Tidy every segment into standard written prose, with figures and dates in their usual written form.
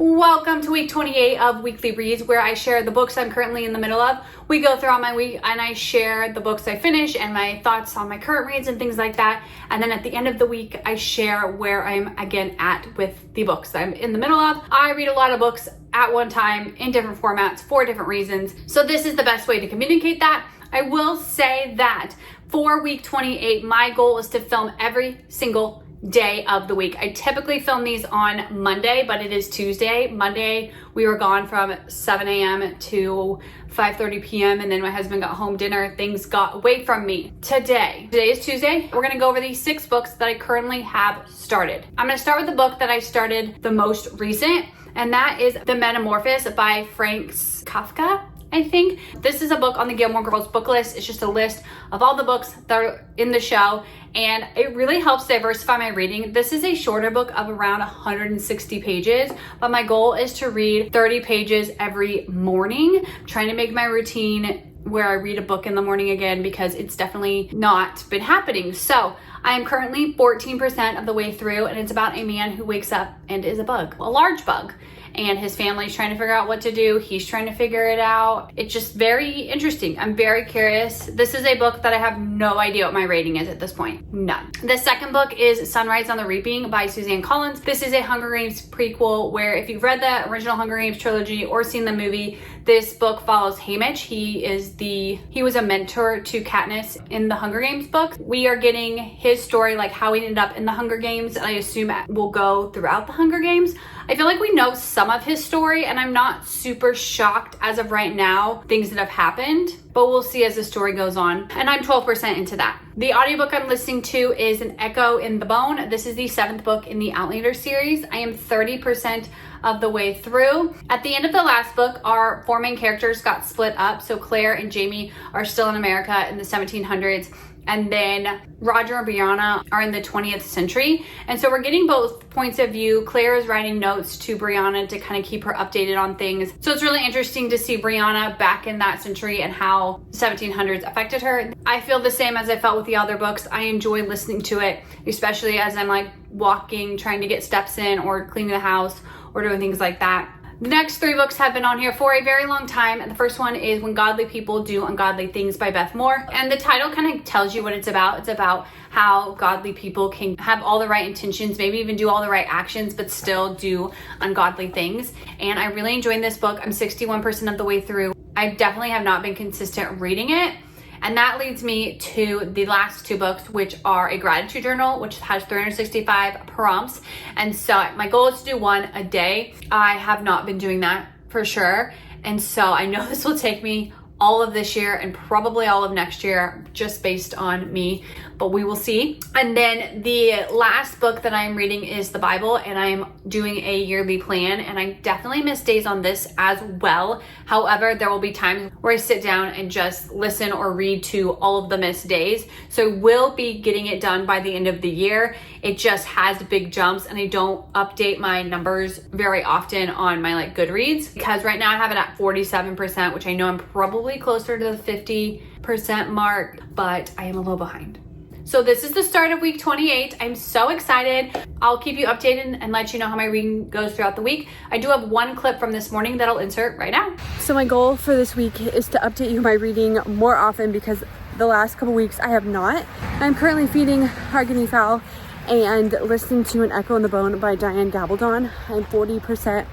Welcome to week 28 of Weekly Reads, where I share the books I'm currently in the middle of. We go throughout my week and I share the books I finish and my thoughts on my current reads and things like that. And then at the end of the week, I share where I'm again at with the books I'm in the middle of. I read a lot of books at one time in different formats for different reasons. So this is the best way to communicate that. I will say that for week 28, my goal is to film every single day of the week. I typically film these on Monday, but it is Tuesday. Monday, we were gone from 7 a.m. to 5:30 p.m. and then my husband got home dinner. Things got away from me. Today is Tuesday. We're gonna go over these 6 books that I currently have started. I'm gonna start with the book that I started the most recent, and that is The Metmorphosis by Franz Kafka. I think this is a book on the Gilmore Girls book list. It's just a list of all the books that are in the show, and it really helps diversify my reading. This is a shorter book of around 160 pages, but my goal is to read 30 pages every morning. I'm trying to make my routine where I read a book in the morning again, because it's definitely not been happening. So I am currently 14% of the way through, and it's about a man who wakes up and is a bug, a large bug. And his family's trying to figure out what to do. He's trying to figure it out. It's just very interesting. I'm very curious. This is a book that I have no idea what my rating is at this point. None. The second book is Sunrise on the Reaping by Suzanne. This is a Hunger Games prequel where, if you've read the original Hunger Games trilogy or seen the movie, this book follows Haymitch. He was a mentor to Katniss in the Hunger Games book. We are getting his story, like how he ended up in the Hunger Games. I assume it will go throughout the Hunger Games. I feel like we know some of his story, and I'm not super shocked as of right now, things that have happened, but we'll see as the story goes on. And I'm 12% into that. The audiobook I'm listening to is An Echo in the Bone. This is the 7th book in the Outlander series. I am 30% of the way through. At the end of the last book, our 4 main characters got split up. So Claire and Jamie are still in America in the 1700s. And then Roger and Brianna are in the 20th century. And so we're getting both points of view. Claire is writing notes to Brianna to kind of keep her updated on things. So it's really interesting to see Brianna back in that century and how 1700s affected her. I feel the same as I felt with the other books. I enjoy listening to it, especially as I'm like walking, trying to get steps in, or cleaning the house, or doing things like that. The next 3 books have been on here for a very long time. And the first one is When Godly People Do Ungodly Things by Beth. And the title kind of tells you what it's about. It's about how godly people can have all the right intentions, maybe even do all the right actions, but still do ungodly things. And I really enjoyed this book. I'm 61% of the way through. I definitely have not been consistent reading it. And that leads me to the last 2 books, which are a gratitude journal, which has 365 prompts. And so my goal is to do 1 a day. I have not been doing that for sure. And so I know this will take me all of this year and probably all of next year, just based on me, but we will see. And then the last book that I'm reading is the Bible, and I'm doing a yearly plan, and I definitely miss days on this as well. However, there will be times where I sit down and just listen or read to all of the missed days. So we'll be getting it done by the end of the year. It just has big jumps, and I don't update my numbers very often on my Goodreads, because right now I have it at 47%, which I know I'm probably closer to the 50% mark, but I am a little behind. So this is the start of week 28. I'm so excited. I'll keep you updated and let you know how my reading goes throughout the week. I do have 1 clip from this morning that I'll insert right now. So my goal for this week is to update you my reading more often, because the last couple weeks I have not. I'm currently feeding our guinea fowl and listening to An Echo in the Bone by Gabaldon. I'm 40%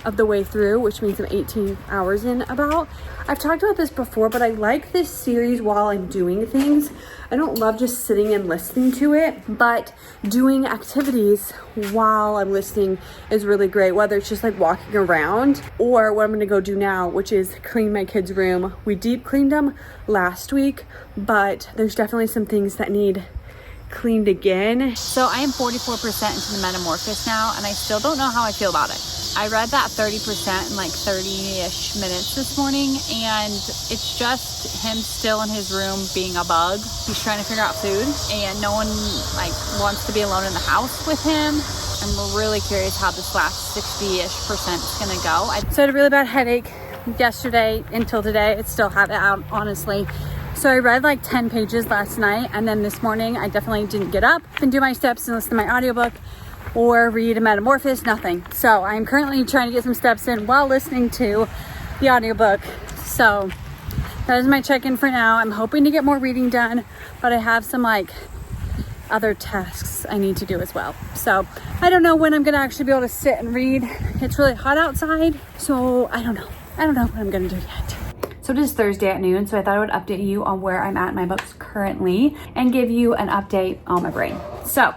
of the way through, which means I'm 18 hours in about. I've talked about this before, but I like this series while I'm doing things. I don't love just sitting and listening to it, but doing activities while I'm listening is really great, whether it's just walking around or what I'm gonna go do now, which is clean my kids' room. We deep cleaned them last week, but there's definitely some things that need cleaned again. So I am 44% into the Metmorphosis now, and I still don't know how I feel about it. I read that 30% in 30-ish minutes this morning, and it's just him still in his room being a bug. He's trying to figure out food, and no one wants to be alone in the house with him. I'm really curious how this last 60-ish% is gonna go. So I had a really bad headache yesterday until today. I still have it out, honestly. So I read 10 pages last night, and then this morning I definitely didn't get up and do my steps and listen to my audiobook. or read Metmorphosis, nothing. So I'm currently trying to get some steps in while listening to the audiobook. So that is my check-in for now. I'm hoping to get more reading done, but I have some like other tasks I need to do as well. So I don't know when I'm gonna actually be able to sit and read. It's really hot outside, so I don't know what I'm gonna do yet. So it is Thursday at noon, so I thought I would update you on where I'm at in my books currently and give you an update on my brain. So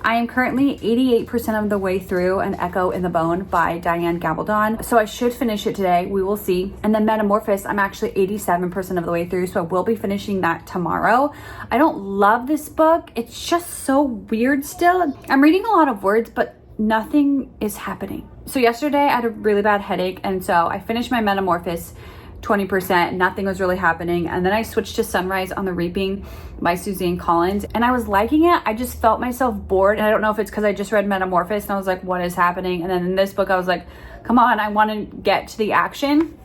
I am currently 88% of the way through An Echo in the Bone by Diane Gabaldon. So I should finish it today, we will see. And then Metamorphosis, I'm actually 87% of the way through, so I will be finishing that tomorrow. I don't love this book, it's just so weird still. I'm reading a lot of words, but nothing is happening. So yesterday I had a really bad headache, and so I finished my Metamorphosis 20%, nothing was really happening. And then I switched to Sunrise on the Reaping by Suzanne Collins, and I was liking it. I just felt myself bored, and I don't know if it's because I just read Metamorphosis and I was like, what is happening? And then in this book I was like, come on, I want to get to the action,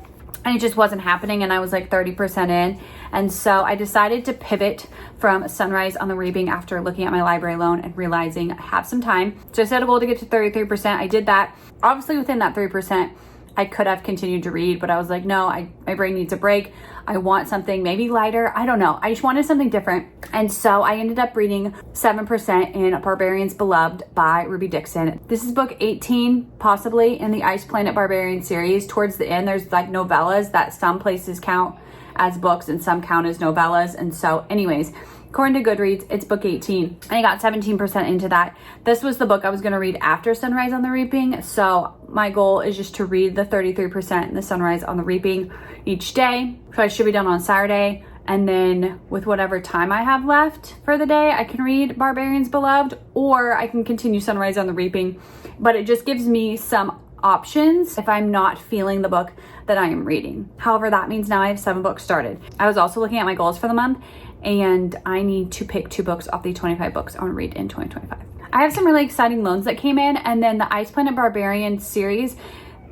and it just wasn't happening. And I was like 30% in, and so I decided to pivot from Sunrise on the Reaping after looking at my library loan and realizing I have some time. So I set a goal to get to 33%. I did that. Obviously within that 3%, I could have continued to read, but I was like, no, my brain needs a break. I want something maybe lighter. I don't know. I just wanted something different. And so I ended up reading 7% in Barbarian's Beloved by Ruby Dixon. This is book 18, possibly, in the Ice Planet Barbarian series. Towards the end, there's like novellas that some places count as books and some count as novellas. And so anyways, according to Goodreads, it's book 18. I got 17% into that. This was the book I was going to read after Sunrise on the Reaping. So my goal is just to read the 33% in the Sunrise on the Reaping each day. So I should be done on Saturday. And then with whatever time I have left for the day, I can read Barbarian's Beloved, or I can continue Sunrise on the Reaping. But it just gives me some options if I'm not feeling the book that I am reading. However, that means now I have 7 books started. I was also looking at my goals for the month, and I need to pick 2 books off the 25 books I want to read in 2025. I have some really exciting loans that came in, and then the Ice Planet Barbarian series,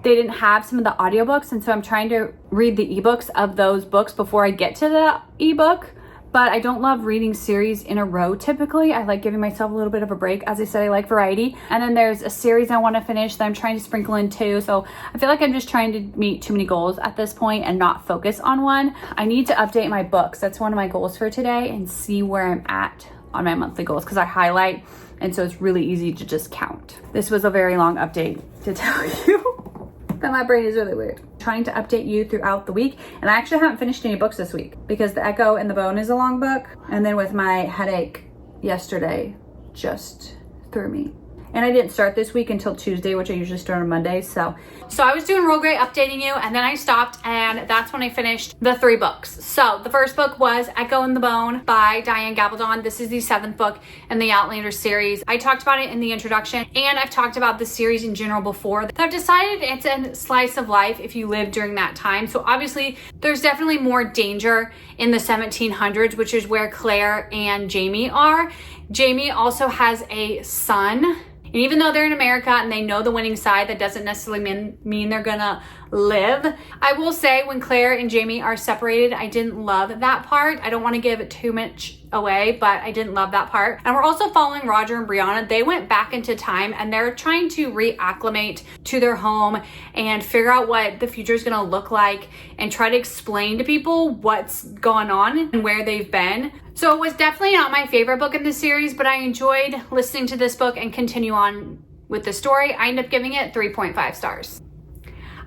they didn't have some of the audiobooks, and so I'm trying to read the ebooks of those books before I get to the ebook. But I don't love reading series in a row typically. I like giving myself a little bit of a break. As I said, I like variety. And then there's a series I want to finish that I'm trying to sprinkle in too. So I feel like I'm just trying to meet too many goals at this point and not focus on one. I need to update my books. That's one of my goals for today, and see where I'm at on my monthly goals, because I highlight, and so it's really easy to just count. This was a very long update to tell you that my brain is really weird. Trying to update you throughout the week, and I actually haven't finished any books this week because The Echo in the Bone is a long book, and then with my headache yesterday just threw me. And I didn't start this week until Tuesday, which I usually start on Monday. So I was doing real great updating you, and then I stopped, and that's when I finished the 3 books. So the first book was Echo in the Bone by Diane Gabaldon. This is the 7th book in the Outlander series. I talked about it in the introduction, and I've talked about the series in general before. I've decided it's a slice of life if you live during that time. So obviously there's definitely more danger in the 1700s, which is where Claire and Jamie are. Jamie also has a son. And even though they're in America and they know the winning side, that doesn't necessarily mean they're gonna live. I will say when Claire and Jamie are separated, I didn't love that part. I don't want to give it too much away, but I didn't love that part. And we're also following Roger and Brianna. They went back into time, and they're trying to reacclimate to their home and figure out what the future is gonna look like and try to explain to people what's going on and where they've been. So it was definitely not my favorite book in the series, but I enjoyed listening to this book and continue on with the story. I ended up giving it 3.5 stars.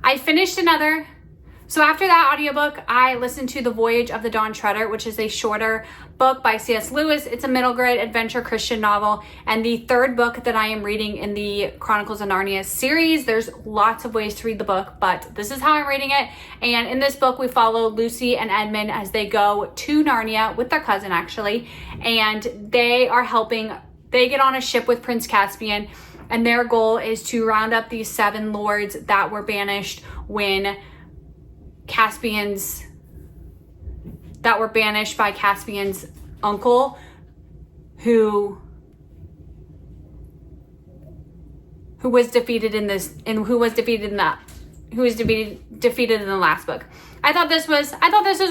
I finished another. So after that audiobook, I listened to The Voyage of the Dawn Treader, which is a shorter book by C.S. Lewis. It's a middle grade adventure Christian novel, and the 3rd book that I am reading in the Chronicles of Narnia series. There's lots of ways to read the book, but this is how I'm reading it. And in this book, we follow Lucy and Edmund as they go to Narnia with their cousin, actually, and they get on a ship with Prince Caspian, and their goal is to round up these 7 lords that were banished by Caspian's uncle, who was defeated in the last book. I thought this was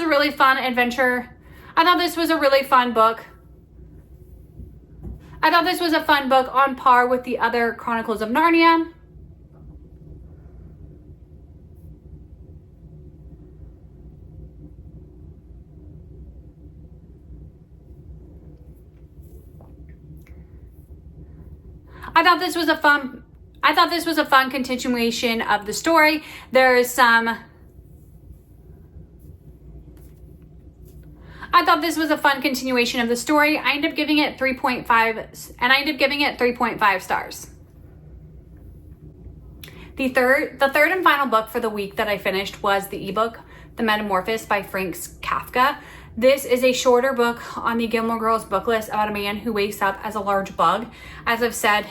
a really fun adventure. I thought this was a really fun book. I thought this was a fun book on par with the other Chronicles of Narnia. I thought this was a fun continuation of the story. I thought this was a fun continuation of the story. I ended up giving it 3.5 stars. The third and final book for the week that I finished was the ebook, The Metmorphosis by Franz Kafka. This is a shorter book on the Gilmore Girls book list about a man who wakes up as a large bug, as I've said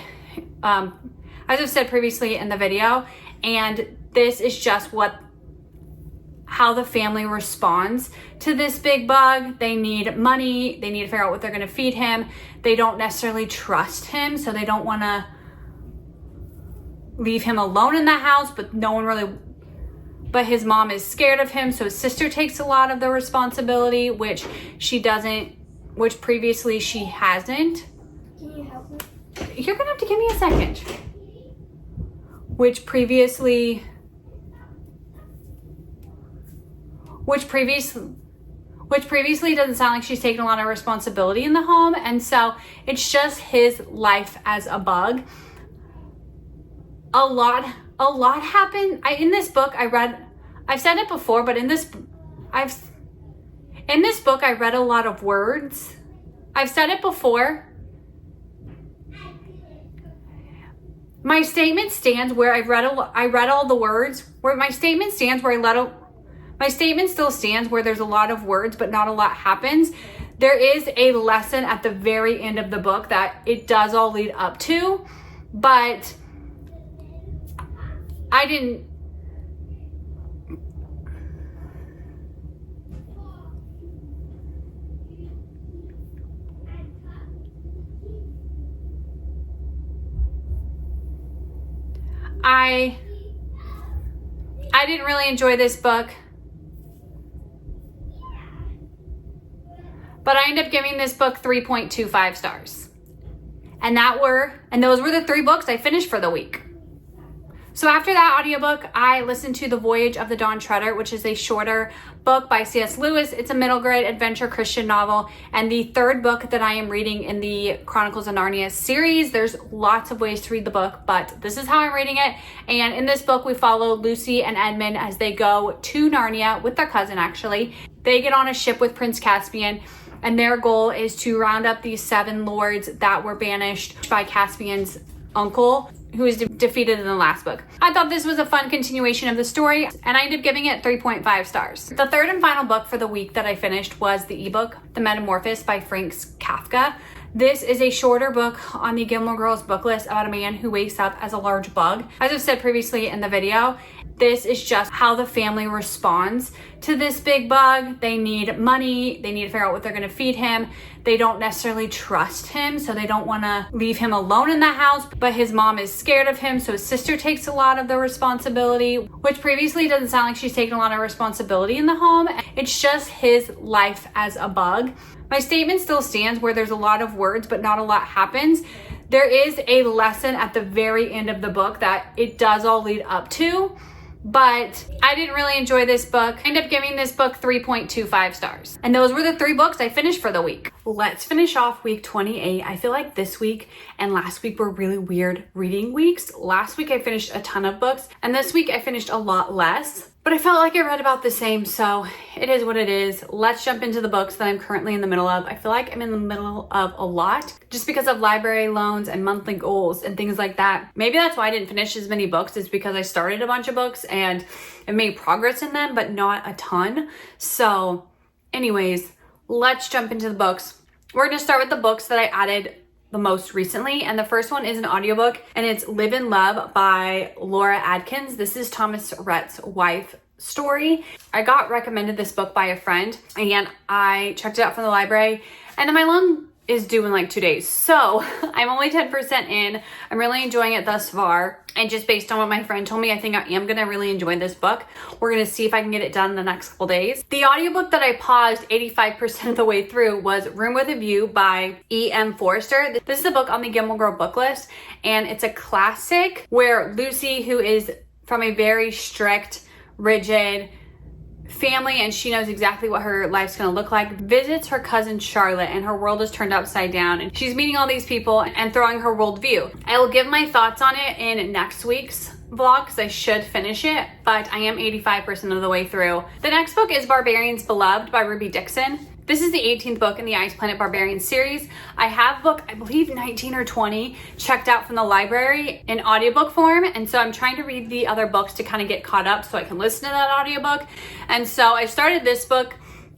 previously in the video. And this is just how the family responds to this big bug. They need money. They need to figure out what they're going to feed him. They don't necessarily trust him, so they don't want to leave him alone in the house, but his mom is scared of him, so his sister takes a lot of the responsibility, which previously she hasn't. Can you help me? You're gonna have to give me a second. Which previously doesn't sound like she's taken a lot of responsibility in the home, and so it's just his life as a bug. A lot happened. In this book I've said it before, but in this book I read a lot of words. I've said it before. My statement stands where I read all the words. My statement still stands where there's a lot of words, but not a lot happens. There is a lesson at the very end of the book that it does all lead up to, but I didn't. I didn't really enjoy this book, but I ended up giving this book 3.25 stars. And those were the 3 books I finished for the week. So after that audiobook, I listened to The Voyage of the Dawn Treader, which is a shorter book by C.S. Lewis. It's a middle grade adventure Christian novel, and the 3rd book that I am reading in the Chronicles of Narnia series. There's lots of ways to read the book, but this is how I'm reading it. And in this book, we follow Lucy and Edmund as they go to Narnia with their cousin, actually. They get on a ship with Prince Caspian, and their goal is to round up these 7 lords that were banished by Caspian's uncle, who was defeated in the last book. I thought this was a fun continuation of the story, and I ended up giving it 3.5 stars. The third and final book for the week that I finished was the ebook, The Metmorphosis by Franz Kafka. This is a shorter book on the Gilmore Girls book list about a man who wakes up as a large bug. As I've said previously in the video, this is just how the family responds to this big bug. They need money. They need to figure out what they're going to feed him. They don't necessarily trust him, so they don't want to leave him alone in the house, but his mom is scared of him, so his sister takes a lot of the responsibility, which previously doesn't sound like she's taken a lot of responsibility in the home. It's just his life as a bug. My statement still stands where there's a lot of words, but not a lot happens. There is a lesson at the very end of the book that it does all lead up to, but I didn't really enjoy this book. I ended up giving this book 3.25 stars. And those were the 3 books I finished for the week. Let's finish off week 28. I feel like this week and last week were really weird reading weeks. Last week I finished a ton of books, and this week I finished a lot less. But I felt like I read about the same, so it is what it is. Let's jump into the books that I'm currently in the middle of. I feel like I'm in the middle of a lot just because of library loans and monthly goals and things like that. Maybe that's why I didn't finish as many books, is because I started a bunch of books and I made progress in them, but not a ton. So anyways, let's jump into the books. We're gonna start with the books that I added the most recently, and the first one is an audiobook, and it's Live in Love by Laura Akins. This is Thomas Rhett's wife story. I got recommended this book by a friend, and I checked it out from the library, and then my is due in like 2 days. So I'm only 10% in. I'm really enjoying it thus far. And just based on what my friend told me, I think I am gonna really enjoy this book. We're gonna see if I can get it done in the next couple days. The audiobook that I paused 85% of the way through was Room with a View by E.M. Forster. This is a book on the Gilmore Girl book list, and it's a classic where Lucy, who is from a very strict, rigid family, and she knows exactly what her life's gonna look like, visits her cousin Charlotte, and her world is turned upside down, and she's meeting all these people and throwing her worldview. I will give my thoughts on it in next week's vlog because I should finish it, but I am 85% of the way through. The next book is Barbarian's Beloved by Ruby Dixon. This is the 18th book in the Ice Planet Barbarian series. I have book, I believe 19 or 20, checked out from the library in audiobook form. And so I'm trying to read the other books to kind of get caught up so I can listen to that audiobook. And so I started this book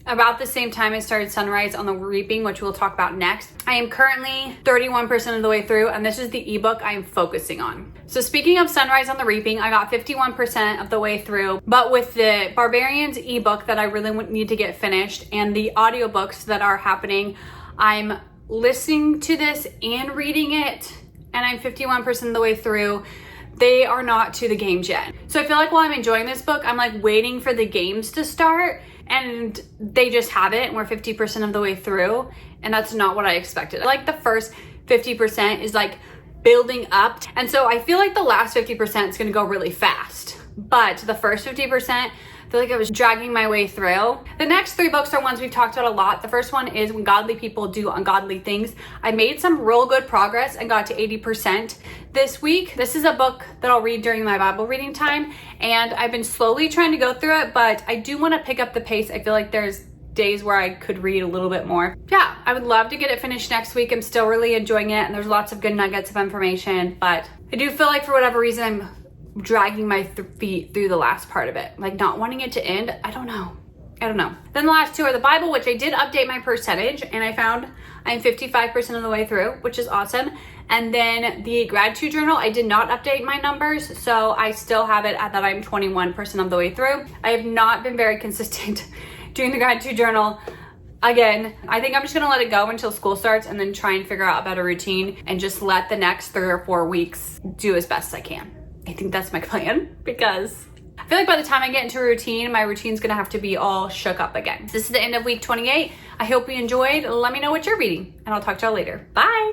about the same time I started Sunrise on the Reaping, which we'll talk about next. I am currently 31% of the way through, and this is the ebook I am focusing on. So speaking of Sunrise on the Reaping, I got 51% of the way through, but with the Barbarians ebook that I really need to get finished and the audiobooks that are happening, I'm listening to this and reading it, and I'm 51% of the way through. They are not to the games yet. So I feel like while I'm enjoying this book, I'm like waiting for the games to start, and they just haven't, and we're 50% of the way through, and that's not what I expected. Like the first 50% is like building up, and so I feel like the last 50% is gonna go really fast, but the first 50%, I feel like I was dragging my way through. The next 3 books are ones we've talked about a lot. The first one is When Godly People Do Ungodly Things. I made some real good progress and got to 80% this week. This is a book that I'll read during my Bible reading time, and I've been slowly trying to go through it, but I do want to pick up the pace. I feel like there's days where I could read a little bit more. Yeah, I would love to get it finished next week. I'm still really enjoying it, and there's lots of good nuggets of information, but I do feel like for whatever reason I'm dragging my feet through the last part of it, like not wanting it to end. I don't know. Then the last 2 are the Bible, which I did update my percentage, and I found I'm 55% of the way through, which is awesome. And then the gratitude journal, I did not update my numbers, so I still have it at that I'm 21% of the way through. I have not been very consistent doing the gratitude journal. Again, I think I'm just gonna let it go until school starts and then try and figure out a better routine and just let the next 3 or 4 weeks do as best I can. I think that's my plan, because I feel like by the time I get into a routine, my routine's gonna have to be all shook up again. This is the end of week 28. I hope you enjoyed. Let me know what you're reading, and I'll talk to y'all later. Bye.